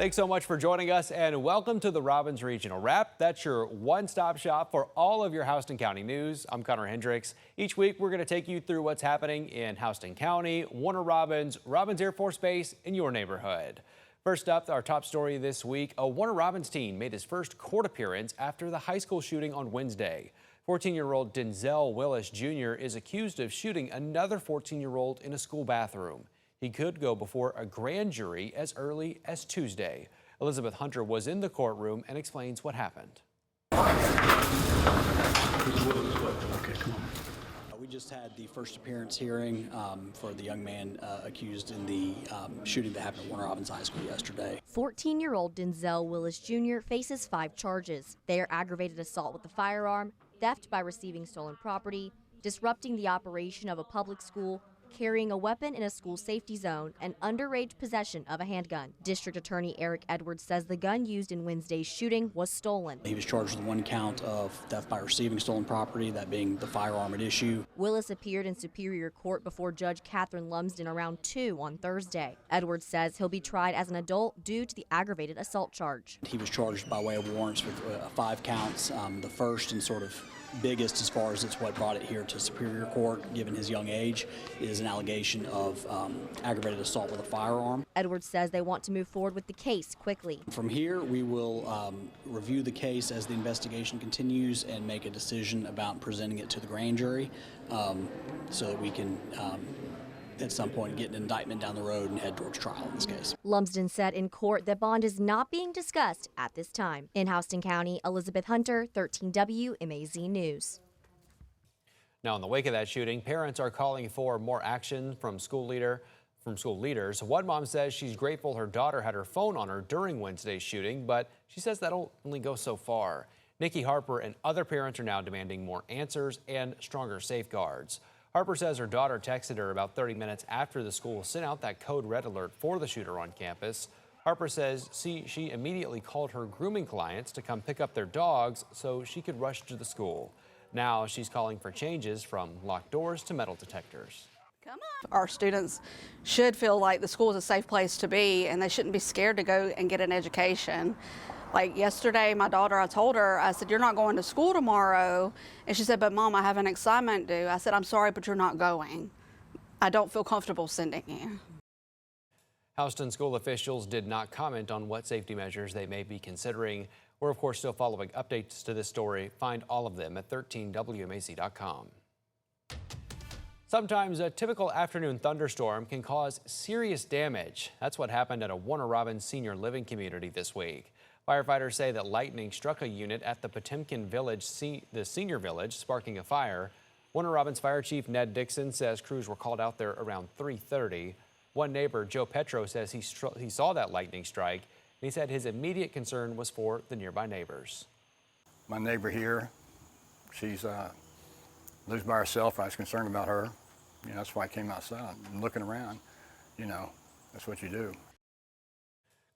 Thanks so much for joining us and welcome to the Robbins Regional Wrap. That's your one-stop shop for all of your Houston County news. I'm Connor Hendricks. Each week we're going to take you through what's happening in Houston County, Warner Robins, Robbins Air Force Base, in your neighborhood. First up, our top story this week, a Warner Robins teen made his first court appearance after the high school shooting on Wednesday. 14-year-old Denzel Willis Jr. is accused of shooting another 14-year-old in a school bathroom. He could go before a grand jury as early as Tuesday. Elizabeth Hunter was in the courtroom and explains what happened. We just had the first appearance hearing for the young man accused in the shooting that happened at Warner Robins High School yesterday. 14-year-old Denzel Willis Jr. faces 5 charges. They are aggravated assault with a firearm, theft by receiving stolen property, disrupting the operation of a public school, carrying a weapon in a school safety zone, and underage possession of a handgun. District Attorney Eric Edwards says the gun used in Wednesday's shooting was stolen. He was charged with 1 count of theft by receiving stolen property, that being the firearm at issue. Willis appeared in Superior Court before Judge Catherine Lumsden around 2 on Thursday. Edwards says he'll be tried as an adult due to the aggravated assault charge. He was charged by way of warrants with 5 counts. The first and sort of biggest, as far as it's what brought it here to Superior Court, given his young age, is an allegation of aggravated assault with a firearm. Edwards says they want to move forward with the case quickly. From here, we will review the case as the investigation continues and make a decision about presenting it to the grand jury so that we can at some point get an indictment down the road and head towards trial in this case. Lumsden said in court that bond is not being discussed at this time. In Houston County, Elizabeth Hunter, 13 WMAZ News. Now, in the wake of that shooting, parents are calling for more action from school leaders. One mom says she's grateful her daughter had her phone on her during Wednesday's shooting, but she says that'll only go so far. Nikki Harper and other parents are now demanding more answers and stronger safeguards. Harper says her daughter texted her about 30 minutes after the school sent out that code red alert for the shooter on campus. Harper says she immediately called her grooming clients to come pick up their dogs so she could rush to the school. Now she's calling for changes from locked doors to metal detectors. Come on. Our students should feel like the school is a safe place to be, and they shouldn't be scared to go and get an education. Like yesterday, my daughter, I told her, I said, "You're not going to school tomorrow." And she said, "But Mom, I have an assignment due." I said, "I'm sorry, but you're not going. I don't feel comfortable sending you." Houston school officials did not comment on what safety measures they may be considering. We're, of course, still following updates to this story. Find all of them at 13WMAZ.com. Sometimes a typical afternoon thunderstorm can cause serious damage. That's what happened at a Warner Robins senior living community this week. Firefighters say that lightning struck a unit at the Potemkin Village, the senior village, sparking a fire. Warner Robins Fire Chief Ned Dixon says crews were called out there around 3:30. One neighbor, Joe Petro, says he saw that lightning strike, and he said his immediate concern was for the nearby neighbors. My neighbor here, she's lives by herself. I was concerned about her. You know, that's why I came outside and looking around. You know, that's what you do.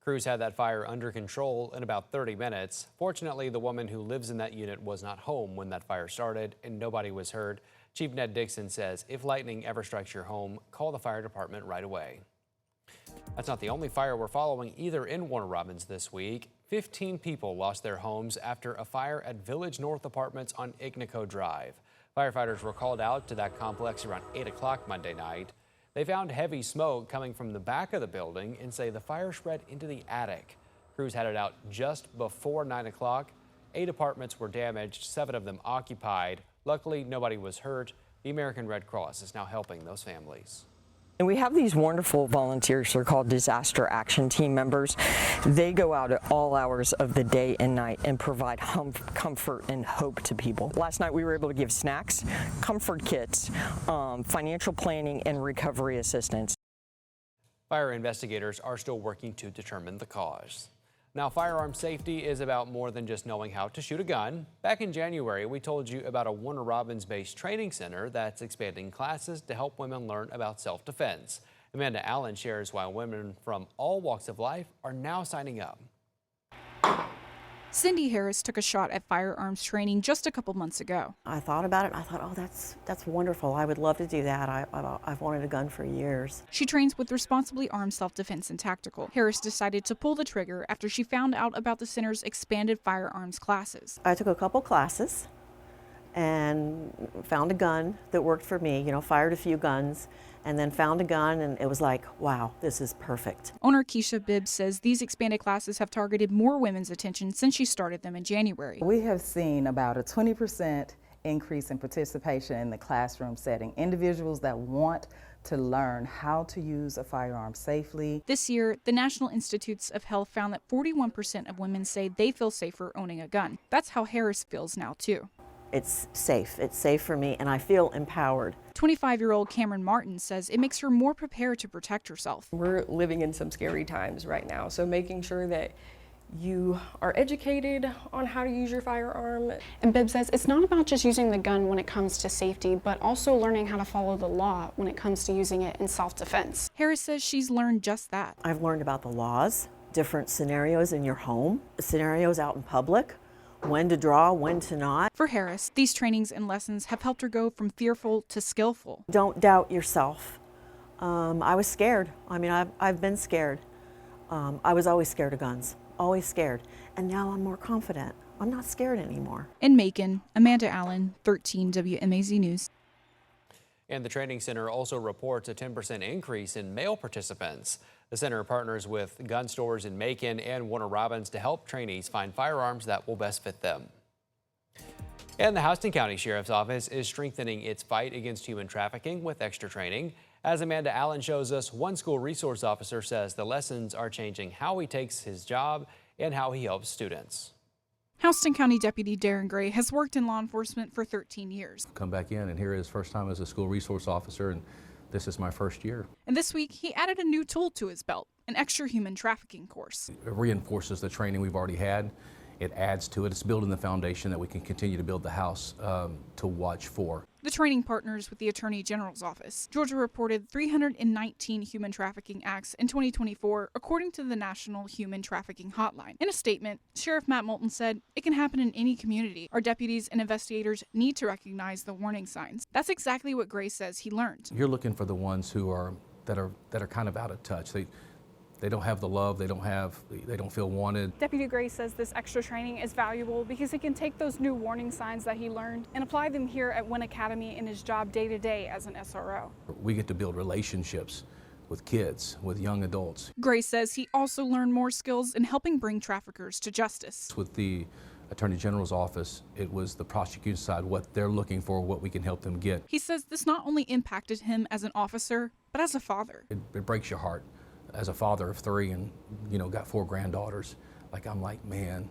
Crews had that fire under control in about 30 minutes. Fortunately, the woman who lives in that unit was not home when that fire started and nobody was hurt. Chief Ned Dixon says if lightning ever strikes your home, call the fire department right away. That's not the only fire we're following either in Warner Robins this week. 15 people lost their homes after a fire at Village North Apartments on Ignaco Drive. Firefighters were called out to that complex around 8 o'clock Monday night. They found heavy smoke coming from the back of the building and say the fire spread into the attic. Crews had it out just before 9 o'clock. 8 apartments were damaged, 7 of them occupied. Luckily, nobody was hurt. The American Red Cross is now helping those families. And we have these wonderful volunteers. They're called disaster action team members. They go out at all hours of the day and night and provide comfort and hope to people. Last night we were able to give snacks, comfort kits, financial planning, and recovery assistance. Fire investigators are still working to determine the cause. Now, firearm safety is about more than just knowing how to shoot a gun. Back in January, we told you about a Warner Robins-based training center that's expanding classes to help women learn about self-defense. Amanda Allen shares why women from all walks of life are now signing up. Cindy Harris took a shot at firearms training just a couple months ago. I thought about it and I thought, oh, that's wonderful. I would love to do that. I've wanted a gun for years. She trains with Responsibly Armed Self-Defense and Tactical. Harris decided to pull the trigger after she found out about the center's expanded firearms classes. I took a couple classes and found a gun that worked for me, fired a few guns, and then found a gun, and it was like, wow, this is perfect. Owner Keisha Bibbs says these expanded classes have targeted more women's attention since she started them in January. We have seen about a 20% increase in participation in the classroom setting. Individuals that want to learn how to use a firearm safely. This year, the National Institutes of Health found that 41% of women say they feel safer owning a gun. That's how Harris feels now, too. It's safe. It's safe for me, and I feel empowered. 25-year-old Cameron Martin says it makes her more prepared to protect herself. We're living in some scary times right now, so making sure that you are educated on how to use your firearm. And Bibb says it's not about just using the gun when it comes to safety, but also learning how to follow the law when it comes to using it in self-defense. Harris says she's learned just that. I've learned about the laws, different scenarios in your home, scenarios out in public, when to draw, when to not. For Harris, these trainings and lessons have helped her go from fearful to skillful. Don't doubt yourself. I was scared. I mean, I've been scared. I was always scared of guns, always scared. And now I'm more confident. I'm not scared anymore. In Macon, Amanda Allen, 13 WMAZ News. And the training center also reports a 10% increase in male participants. The center partners with gun stores in Macon and Warner Robins to help trainees find firearms that will best fit them. And the Houston County Sheriff's Office is strengthening its fight against human trafficking with extra training. As Amanda Allen shows us, one school resource officer says the lessons are changing how he takes his job and how he helps students. Houston County Deputy Darren Gray has worked in law enforcement for 13 years. Come back in, and here is first time as a school resource officer, and this is my first year. And this week, he added a new tool to his belt, an extra human trafficking course. It reinforces the training we've already had. It adds to it. It's building the foundation that we can continue to build the house to watch for. The training partners with the Attorney General's office. Georgia reported 319 human trafficking acts in 2024, according to the National Human Trafficking Hotline. In a statement, Sheriff Matt Moulton said, "It can happen in any community. Our deputies and investigators need to recognize the warning signs." That's exactly what Gray says he learned. You're looking for the ones who are that are kind of out of touch. They don't have the love, they don't feel wanted. Deputy Gray says this extra training is valuable because he can take those new warning signs that he learned and apply them here at Wynn Academy in his job day to day as an SRO. We get to build relationships with kids, with young adults. Gray says he also learned more skills in helping bring traffickers to justice. With the Attorney General's office, it was the prosecution side, what they're looking for, what we can help them get. He says this not only impacted him as an officer, but as a father. It breaks your heart. As a father of 3 and, got 4 granddaughters, I'm like, man,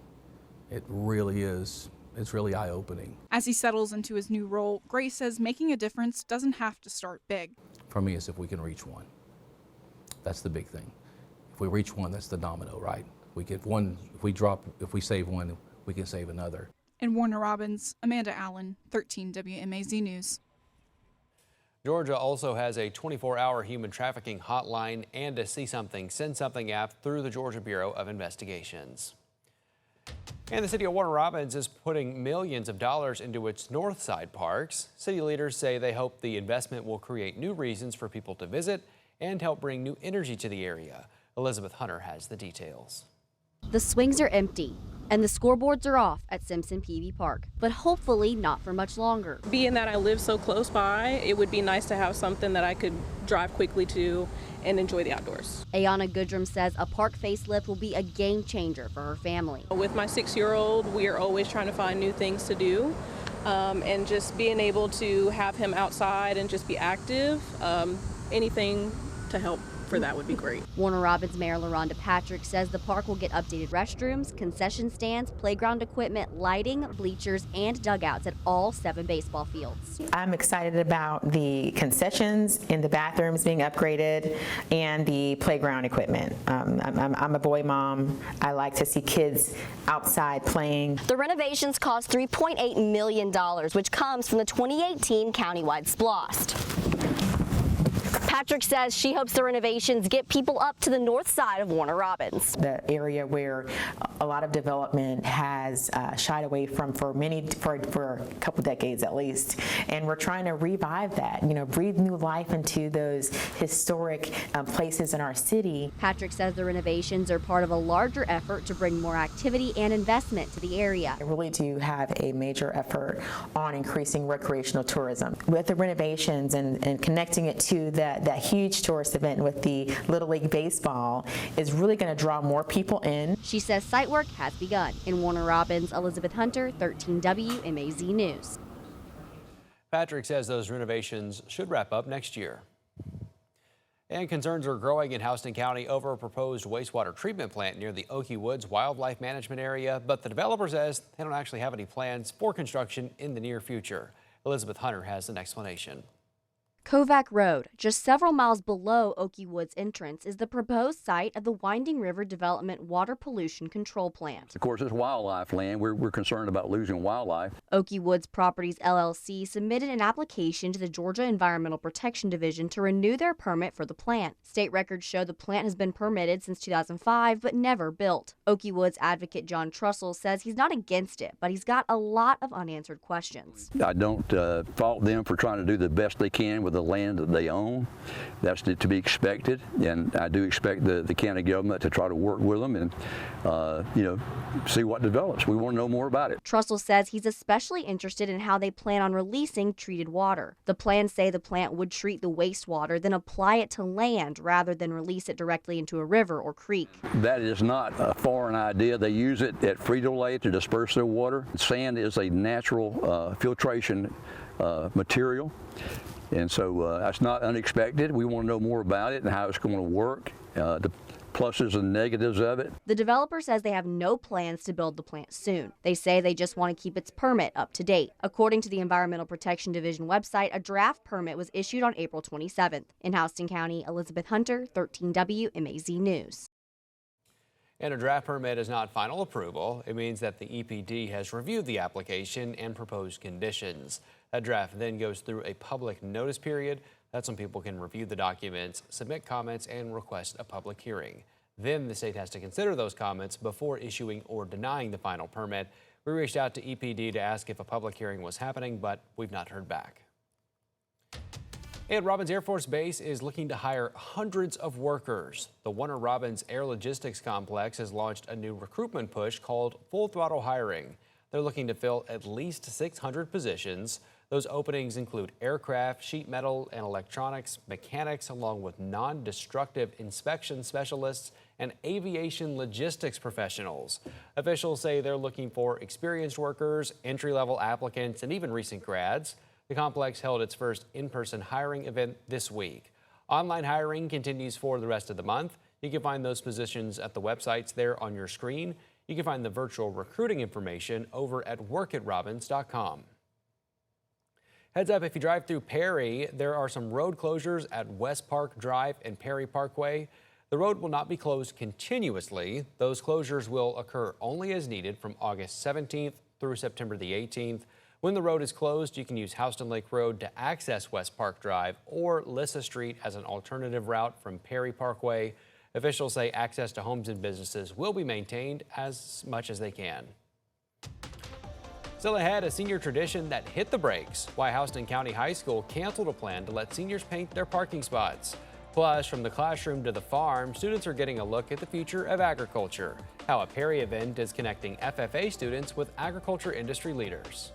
it really is. It's really eye-opening. As he settles into his new role, Gray says making a difference doesn't have to start big. For me, it's if we can reach one. That's the big thing. If we reach one, that's the domino, right? We get one, if we save one, we can save another. In Warner Robins, Amanda Allen, 13 WMAZ News. Georgia also has a 24-hour human trafficking hotline and a See Something, Send Something app through the Georgia Bureau of Investigations. And the city of Warner Robins is putting millions of dollars into its Northside parks. City leaders say they hope the investment will create new reasons for people to visit and help bring new energy to the area. Elizabeth Hunter has the details. The swings are empty and the scoreboards are off at Simpson PV Park, but hopefully not for much longer. Being that I live so close by, it would be nice to have something that I could drive quickly to and enjoy the outdoors. Ayana Goodrum says a park facelift will be a game changer for her family. With my 6-year-old, we are always trying to find new things to do, and just being able to have him outside and just be active, anything to help for that would be great. Warner Robins Mayor LaRonda Patrick says the park will get updated restrooms, concession stands, playground equipment, lighting, bleachers, and dugouts at all 7 baseball fields. I'm excited about the concessions in the bathrooms being upgraded and the playground equipment. I'm a boy mom. I like to see kids outside playing. The renovations cost $3.8 million, which comes from the 2018 countywide SPLOST. Patrick says she hopes the renovations get people up to the north side of Warner Robins. The area where a lot of development has shied away from for a couple decades at least, and we're trying to revive that, breathe new life into those historic places in our city. Patrick says the renovations are part of a larger effort to bring more activity and investment to the area. I really do have a major effort on increasing recreational tourism. With the renovations and connecting it to that huge tourist event with the Little League Baseball is really going to draw more people in. She says site work has begun. In Warner Robins, Elizabeth Hunter, 13 WMAZ News. Patrick says those renovations should wrap up next year. And concerns are growing in Houston County over a proposed wastewater treatment plant near the Okie Woods Wildlife Management Area, but the developer says they don't actually have any plans for construction in the near future. Elizabeth Hunter has an explanation. Kovac Road, just several miles below Okie Woods entrance, is the proposed site of the Winding River Development Water Pollution Control Plant. Of course, it's wildlife land. We're concerned about losing wildlife. Okie Woods Properties LLC submitted an application to the Georgia Environmental Protection Division to renew their permit for the plant. State records show the plant has been permitted since 2005 but never built. Okie Woods advocate John Trussell says he's not against it, but he's got a lot of unanswered questions. I don't fault them for trying to do the best they can with the land that they own. That's to be expected, and I do expect the county government to try to work with them and see what develops. We want to know more about it. Trussell says he's especially interested in how they plan on releasing treated water. The plans say the plant would treat the wastewater, then apply it to land rather than release it directly into a river or creek. That is not a foreign idea. They use it at Frito-Lay to disperse their water. Sand is a natural filtration material. And so that's not unexpected. We want to know more about it and how it's going to work, the pluses and negatives of it. The developer says they have no plans to build the plant soon. They say they just want to keep its permit up to date. According to the Environmental Protection Division website, a draft permit was issued on April 27th. In Houston County, Elizabeth Hunter, 13 WMAZ News. And a draft permit is not final approval. It means that the EPD has reviewed the application and proposed conditions. That draft then goes through a public notice period. That's when people can review the documents, submit comments, and request a public hearing. Then the state has to consider those comments before issuing or denying the final permit. We reached out to EPD to ask if a public hearing was happening, but we've not heard back. And Robins Air Force Base is looking to hire hundreds of workers. The Warner Robins Air Logistics Complex has launched a new recruitment push called Full Throttle Hiring. They're looking to fill at least 600 positions. Those openings include aircraft, sheet metal, and electronics, mechanics, along with non-destructive inspection specialists and aviation logistics professionals. Officials say they're looking for experienced workers, entry-level applicants, and even recent grads. The complex held its first in-person hiring event this week. Online hiring continues for the rest of the month. You can find those positions at the websites there on your screen. You can find the virtual recruiting information over at workatrobins.com. Heads up, if you drive through Perry, there are some road closures at West Park Drive and Perry Parkway. The road will not be closed continuously. Those closures will occur only as needed from August 17th through September the 18th. When the road is closed, you can use Houston Lake Road to access West Park Drive or Lissa Street as an alternative route from Perry Parkway. Officials say access to homes and businesses will be maintained as much as they can. Still ahead, a senior tradition that hit the brakes. Why Houston County High School canceled a plan to let seniors paint their parking spots. Plus, from the classroom to the farm, students are getting a look at the future of agriculture. How a Perry event is connecting FFA students with agriculture industry leaders.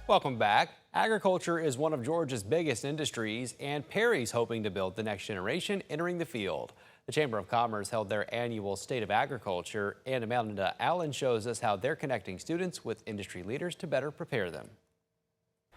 Welcome back. Agriculture is one of Georgia's biggest industries, and Perry's hoping to build the next generation entering the field. The Chamber of Commerce held their annual State of Agriculture, and Amanda Allen shows us how they're connecting students with industry leaders to better prepare them.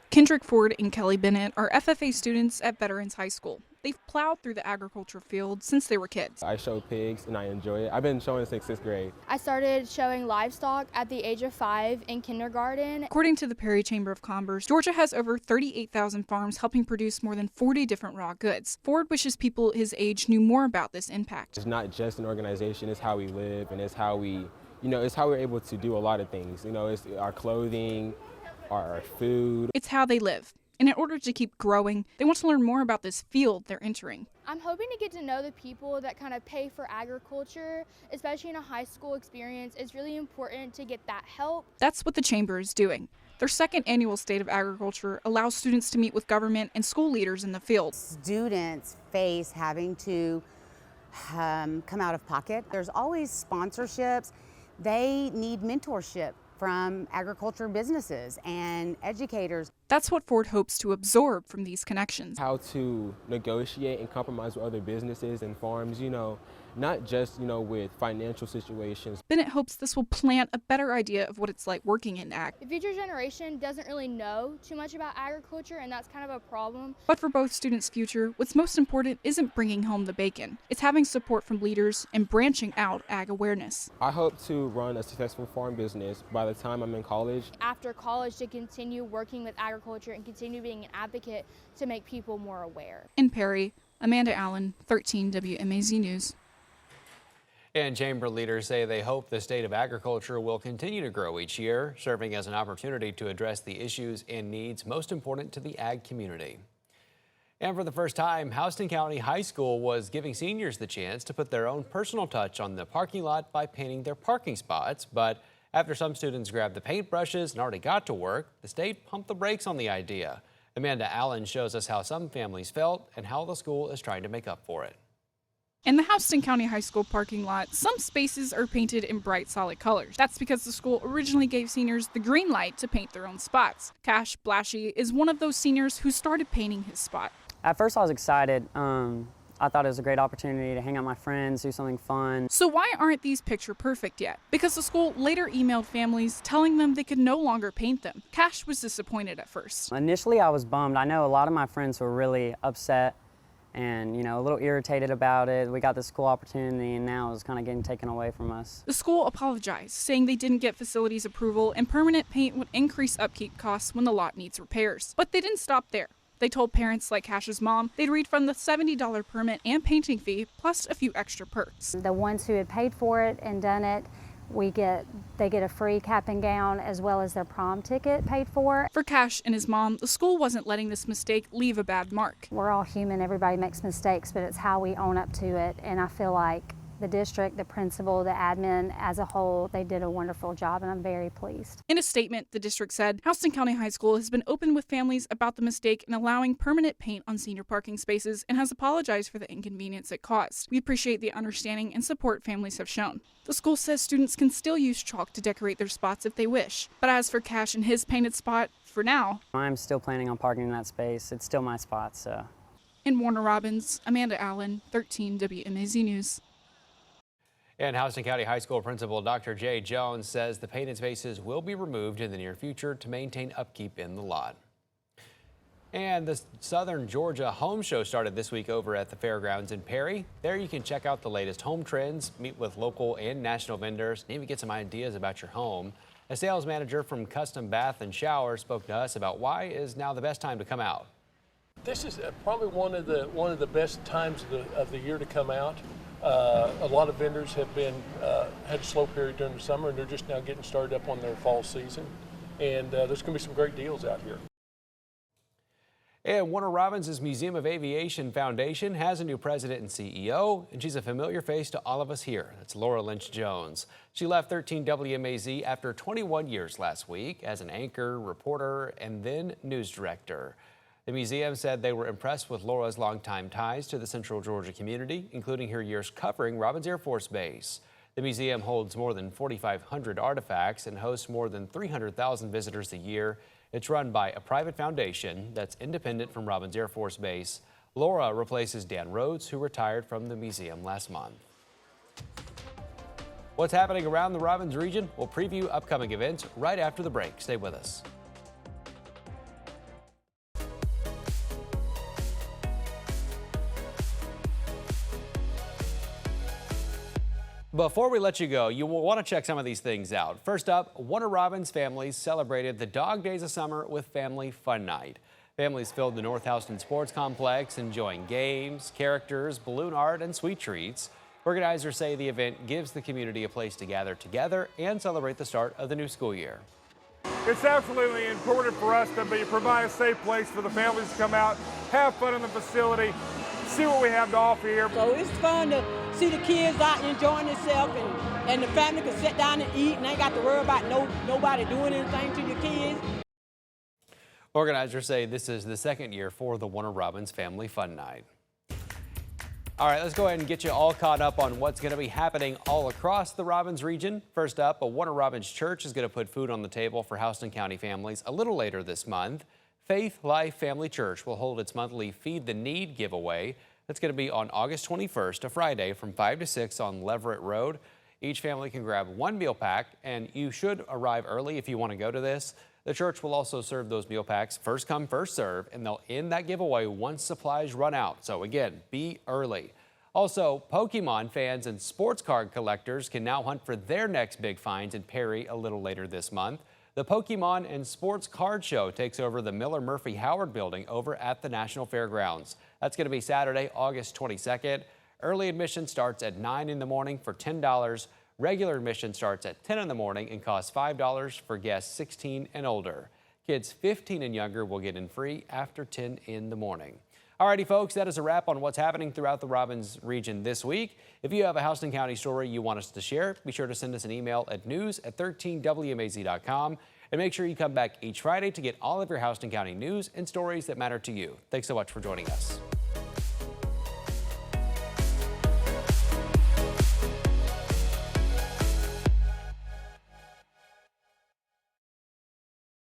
Kendrick Ford and Kelly Bennett are FFA students at Veterans High School. they've plowed through the agriculture field since they were kids. I show pigs and I enjoy it. I've been showing since 6th grade. I started showing livestock at the age of 5 in kindergarten. According to the Perry Chamber of Commerce, Georgia has over 38,000 farms helping produce more than 40 different raw goods. Ford wishes people his age knew more about this impact. It's not just an organization, it's how we live and it's how we, it's how we're able to do a lot of things. It's our clothing, our food. It's how they live. And in order to keep growing, they want to learn more about this field they're entering. I'm hoping to get to know the people that kind of pay for agriculture, especially in a high school experience. It's really important to get that help. That's what the Chamber is doing. Their second annual State of Agriculture allows students to meet with government and school leaders in the field. Students face having to come out of pocket. There's always sponsorships. They need mentorship from agriculture businesses and educators. That's what Ford hopes to absorb from these connections. How to negotiate and compromise with other businesses and farms, not just, with financial situations. Bennett hopes this will plant a better idea of what it's like working in ag. The future generation doesn't really know too much about agriculture, and that's kind of a problem. But for both students' future, what's most important isn't bringing home the bacon. It's having support from leaders and branching out ag awareness. I hope to run a successful farm business by the time I'm in college. After college, to continue working with agriculture and continue being an advocate to make people more aware. In Perry, Amanda Allen, 13 WMAZ News. And chamber leaders say they hope the state of agriculture will continue to grow each year, serving as an opportunity to address the issues and needs most important to the ag community. And for the first time, Houston County High School was giving seniors the chance to put their own personal touch on the parking lot by painting their parking spots. But after some students grabbed the paintbrushes and already got to work, the state pumped the brakes on the idea. Amanda Allen shows us how some families felt and how the school is trying to make up for it. In the Houston County High School parking lot, some spaces are painted in bright, solid colors. That's because the school originally gave seniors the green light to paint their own spots. Cash Blashy is one of those seniors who started painting his spot. At first I was excited. I thought it was a great opportunity to hang out with my friends, do something fun. So why aren't these picture perfect yet? Because the school later emailed families telling them they could no longer paint them. Cash was disappointed at first. Initially I was bummed. I know a lot of my friends were really upset and, a little irritated about it. We got this cool opportunity and now it's kind of getting taken away from us. The school apologized, saying they didn't get facilities approval and permanent paint would increase upkeep costs when the lot needs repairs. But they didn't stop there. They told parents like Cash's mom they'd refund the $70 permit and painting fee, plus a few extra perks. The ones who had paid for it and done it, they get a free cap and gown as well as their prom ticket paid for. For Cash and his mom, the school wasn't letting this mistake leave a bad mark. We're all human, everybody makes mistakes, but it's how we own up to it. And I feel like the district, the principal, the admin as a whole, they did a wonderful job and I'm very pleased. In a statement, the district said Houston County High School has been open with families about the mistake in allowing permanent paint on senior parking spaces and has apologized for the inconvenience it caused. We appreciate the understanding and support families have shown. The school says students can still use chalk to decorate their spots if they wish. But as for Cash and his painted spot, for now, I'm still planning on parking in that space. It's still my spot, so. In Warner Robins, Amanda Allen, 13 WMAZ News. And Houston County High School Principal Dr. Jay Jones says the painted spaces will be removed in the near future to maintain upkeep in the lot. And the Southern Georgia Home Show started this week over at the fairgrounds in Perry. There you can check out the latest home trends, meet with local and national vendors, and even get some ideas about your home. A sales manager from Custom Bath and Shower spoke to us about why is now the best time to come out. This is probably one of the best times of the year to come out. A lot of vendors have had a slow period during the summer, and they're just now getting started up on their fall season. And there's going to be some great deals out here. And Warner Robins' Museum of Aviation Foundation has a new president and CEO, and she's a familiar face to all of us here. That's Laura Lynch Jones. She left 13 WMAZ after 21 years last week as an anchor, reporter, and then news director. The museum said they were impressed with Laura's longtime ties to the Central Georgia community, including her years covering Robins Air Force Base. The museum holds more than 4,500 artifacts and hosts more than 300,000 visitors a year. It's run by a private foundation that's independent from Robins Air Force Base. Laura replaces Dan Rhodes, who retired from the museum last month. What's happening around the Robins region? We'll preview upcoming events right after the break. Stay with us. Before we let you go, you will want to check some of these things out. First up, Warner Robins families celebrated the dog days of summer with Family Fun Night. Families filled the North Houston Sports Complex, enjoying games, characters, balloon art, and sweet treats. Organizers say the event gives the community a place to gather together and celebrate the start of the new school year. It's absolutely important for us to provide a safe place for the families to come out, have fun in the facility, see what we have to offer here. So it's fun to see the kids out enjoying themselves, and the family can sit down and eat and ain't got to worry about nobody doing anything to your kids. Organizers say this is the second year for the Warner Robins Family Fun Night. All right, let's go ahead and get you all caught up on what's going to be happening all across the Robins region. First up, a Warner Robins church is going to put food on the table for Houston County families a little later this month. Faith Life Family Church will hold its monthly Feed the Need giveaway. That's going to be on August 21st, a Friday, from 5 to 6 on Leverett Road. Each family can grab one meal pack, and you should arrive early if you want to go to this. The church will also serve those meal packs first come, first serve, and they'll end that giveaway once supplies run out. So again, be early. Also, Pokemon fans and sports card collectors can now hunt for their next big finds in Perry a little later this month. The Pokemon and Sports Card Show takes over the Miller Murphy Howard building over at the National Fairgrounds. That's going to be Saturday, August 22nd. Early admission starts at 9 in the morning for $10. Regular admission starts at 10 in the morning and costs $5 for guests 16 and older. Kids 15 and younger will get in free after 10 in the morning. Alrighty, folks, that is a wrap on what's happening throughout the Robins region this week. If you have a Houston County story you want us to share, be sure to send us an email at news@13wmaz.com. And make sure you come back each Friday to get all of your Houston County news and stories that matter to you. Thanks so much for joining us.